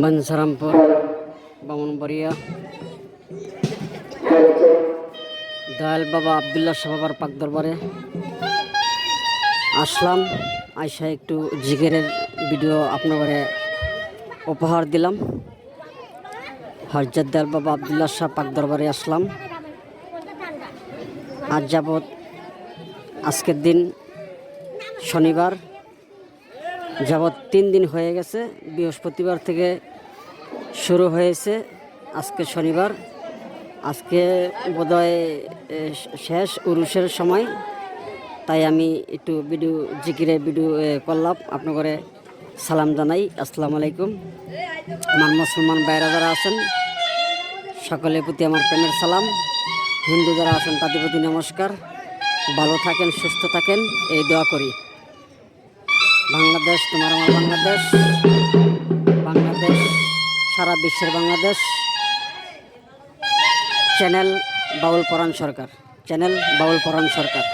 বাঞ্ছারামপুর বামনবাড়িয়া দয়াল বাবা আবদুল্লাহ শাহ বাবার পাক দরবারে আসলাম। আয়সা একটু জিকিরের ভিডিও আপনাদের উপহার দিলাম। হযরত দয়াল বাবা আবদুল্লাহ শাহ পাক দরবারে আসলাম। আজ যাবৎ আজকের দিন শনিবার যাবৎ 3 দিন হয়ে গেছে। বৃহস্পতিবার থেকে শুরু হয়েছে, আজকে শনিবার। আজকে বোধহয় শেষ উরুসের সময়, তাই আমি একটু জিকিরের ভিডিও করলাম। আপনাদের সালাম জানাই, আসসালামু আলাইকুম। আমার মুসলমান ভাইরা যারা আছেন সকলের প্রতি আমার প্রেমের সালাম। হিন্দু যারা আছেন তাদের প্রতি নমস্কার। ভালো থাকেন, সুস্থ থাকেন, এই দোয়া করি। বাংলাদেশ তোমার আমার বাংলাদেশ, বাংলাদেশ সারা বিশ্বের বাংলাদেশ। চ্যানেল বাউল পরাণ সরকার, চ্যানেল বাউল পরাণ সরকার।